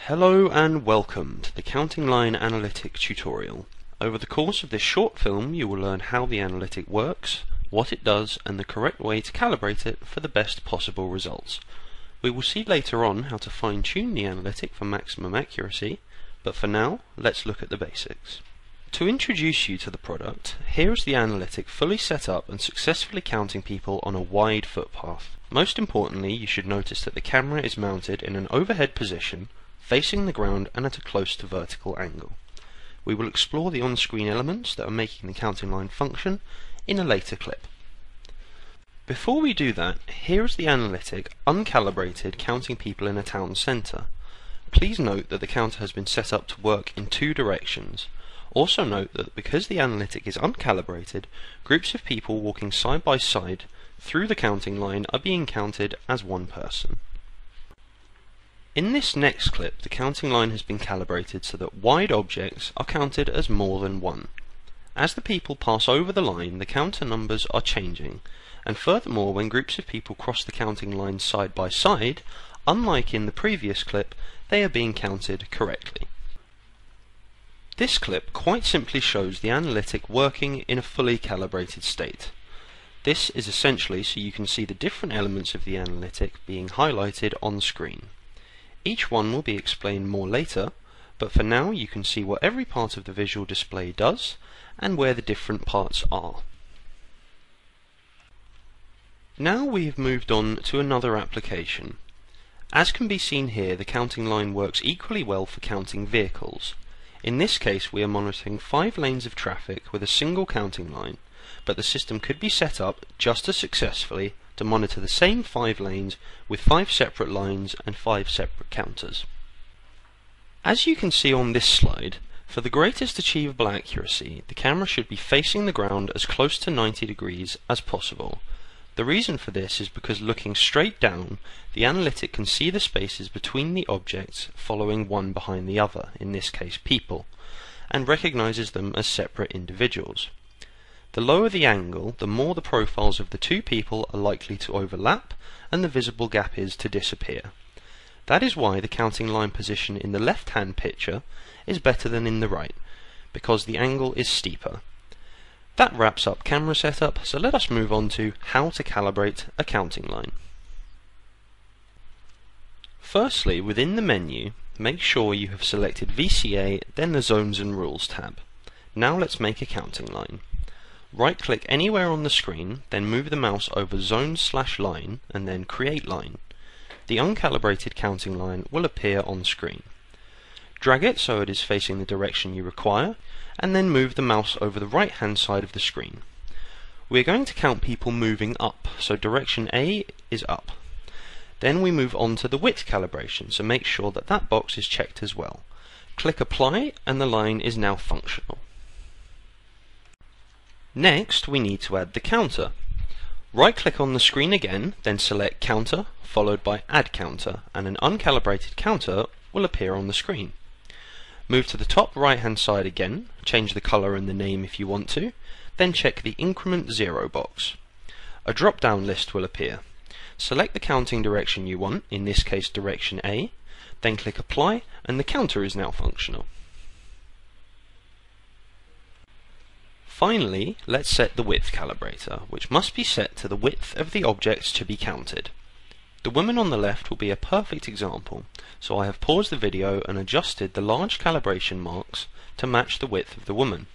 Hello and welcome to the Counting Line Analytic tutorial. Over the course of this short film you will learn how the analytic works, what it does and the correct way to calibrate it for the best possible results. We will see later on how to fine-tune the analytic for maximum accuracy, but for now let's look at the basics. To introduce you to the product, here is the analytic fully set up and successfully counting people on a wide footpath. Most importantly, you should notice that the camera is mounted in an overhead position, facing the ground and at a close to vertical angle. We will explore the on-screen elements that are making the counting line function in a later clip. Before we do that, here is the analytic uncalibrated counting people in a town centre. Please note that the counter has been set up to work in two directions. Also note that because the analytic is uncalibrated, groups of people walking side by side through the counting line are being counted as one person. In this next clip, the counting line has been calibrated so that wide objects are counted as more than one. As the people pass over the line, the counter numbers are changing, and furthermore, when groups of people cross the counting line side by side, unlike in the previous clip, they are being counted correctly. This clip quite simply shows the analytic working in a fully calibrated state. This is essentially so you can see the different elements of the analytic being highlighted on screen. Each one will be explained more later, but for now you can see what every part of the visual display does and where the different parts are. Now we have moved on to another application. As can be seen here, the counting line works equally well for counting vehicles. In this case we are monitoring 5 lanes of traffic with a single counting line, but the system could be set up just as successfully to monitor the same 5 lanes with 5 separate lines and 5 separate counters. As you can see on this slide, for the greatest achievable accuracy, the camera should be facing the ground as close to 90 degrees as possible. The reason for this is because looking straight down, the analytic can see the spaces between the objects following one behind the other, in this case people, and recognizes them as separate individuals. The lower the angle, the more the profiles of the two people are likely to overlap and the visible gap is to disappear. That is why the counting line position in the left-hand picture is better than in the right, because the angle is steeper. That wraps up camera setup, so let us move on to how to calibrate a counting line. Firstly, within the menu, make sure you have selected VCA, then the Zones and Rules tab. Now let's make a counting line. Right-click anywhere on the screen, then move the mouse over Zone/Line and then Create Line. The uncalibrated counting line will appear on screen. Drag it so it is facing the direction you require, and then move the mouse over the right hand side of the screen. We are going to count people moving up, so direction A is up. Then we move on to the width calibration, so make sure that that box is checked as well. Click Apply and the line is now functional. Next we need to add the counter. Right click on the screen again, then select Counter followed by Add Counter, and an uncalibrated counter will appear on the screen. Move to the top right hand side again, change the color and the name if you want to, then check the Increment 0 box. A drop down list will appear. Select the counting direction you want, in this case direction A, then click Apply and the counter is now functional. Finally, let's set the width calibrator, which must be set to the width of the objects to be counted. The woman on the left will be a perfect example, so I have paused the video and adjusted the large calibration marks to match the width of the woman.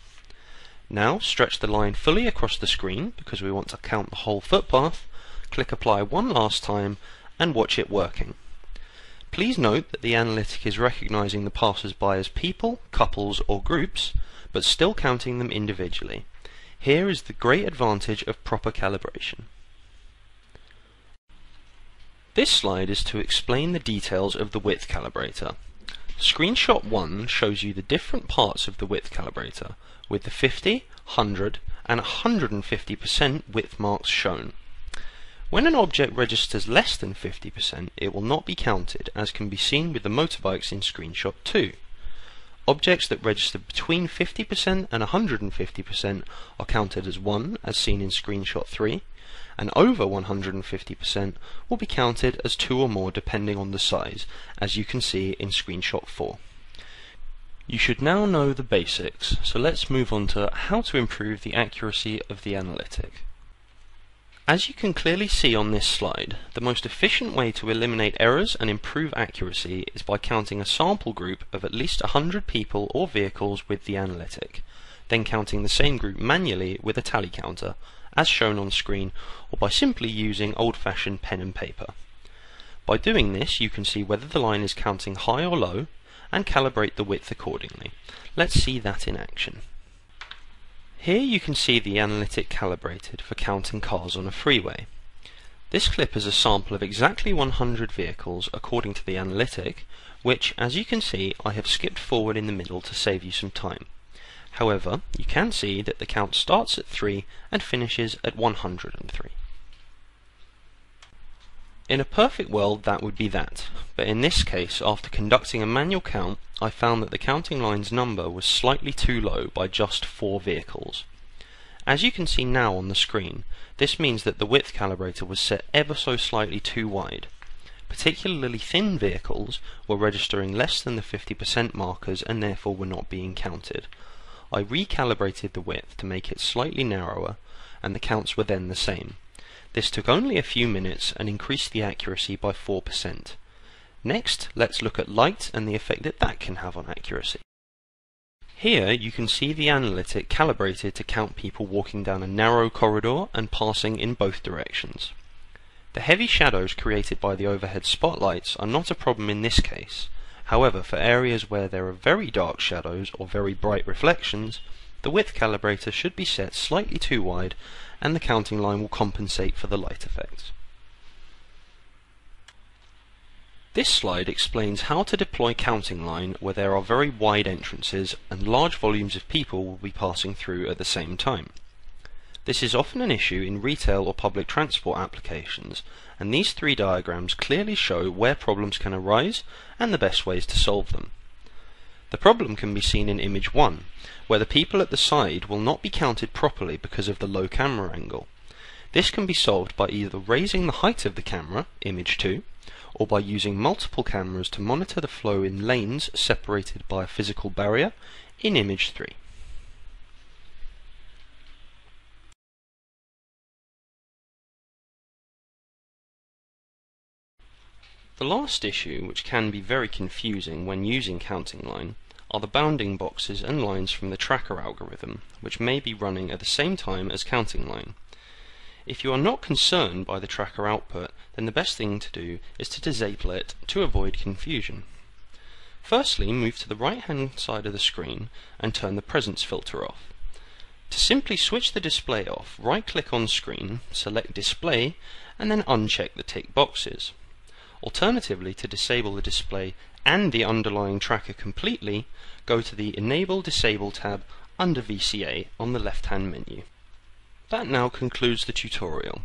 Now stretch the line fully across the screen because we want to count the whole footpath, click Apply one last time and watch it working. Please note that the analytic is recognizing the passers-by as people, couples or groups, but still counting them individually. Here is the great advantage of proper calibration. This slide is to explain the details of the width calibrator. Screenshot 1 shows you the different parts of the width calibrator, with the 50, 100 and 150% width marks shown. When an object registers less than 50%, it will not be counted, as can be seen with the motorbikes in Screenshot 2. Objects that register between 50% and 150% are counted as 1, as seen in Screenshot 3, and over 150% will be counted as 2 or more depending on the size, as you can see in screenshot 4. You should now know the basics, so let's move on to how to improve the accuracy of the analytic. As you can clearly see on this slide, the most efficient way to eliminate errors and improve accuracy is by counting a sample group of at least 100 people or vehicles with the analytic, then counting the same group manually with a tally counter, as shown on screen, or by simply using old-fashioned pen and paper. By doing this, you can see whether the line is counting high or low, and calibrate the width accordingly. Let's see that in action. Here you can see the analytic calibrated for counting cars on a freeway. This clip is a sample of exactly 100 vehicles according to the analytic, which, as you can see, I have skipped forward in the middle to save you some time. However, you can see that the count starts at 3 and finishes at 103. In a perfect world that would be that, but in this case, after conducting a manual count, I found that the counting line's number was slightly too low by just 4 vehicles. As you can see now on the screen, this means that the width calibrator was set ever so slightly too wide. Particularly thin vehicles were registering less than the 50% markers and therefore were not being counted. I recalibrated the width to make it slightly narrower, and the counts were then the same. This took only a few minutes and increased the accuracy by 4%. Next, let's look at light and the effect that can have on accuracy. Here you can see the analytic calibrated to count people walking down a narrow corridor and passing in both directions. The heavy shadows created by the overhead spotlights are not a problem in this case. However, for areas where there are very dark shadows or very bright reflections, the width calibrator should be set slightly too wide, and the counting line will compensate for the light effects. This slide explains how to deploy counting line where there are very wide entrances and large volumes of people will be passing through at the same time. This is often an issue in retail or public transport applications, and these 3 diagrams clearly show where problems can arise and the best ways to solve them. The problem can be seen in image 1, where the people at the side will not be counted properly because of the low camera angle. This can be solved by either raising the height of the camera, image 2, or by using multiple cameras to monitor the flow in lanes separated by a physical barrier, in image 3. The last issue, which can be very confusing when using counting line, are the bounding boxes and lines from the tracker algorithm, which may be running at the same time as counting line. If you are not concerned by the tracker output, then the best thing to do is to disable it to avoid confusion. Firstly, move to the right hand side of the screen and turn the presence filter off. To simply switch the display off, right click on screen, select display, and then uncheck the tick boxes. Alternatively, to disable the display and the underlying tracker completely, go to the Enable Disable tab under VCA on the left-hand menu. That now concludes the tutorial.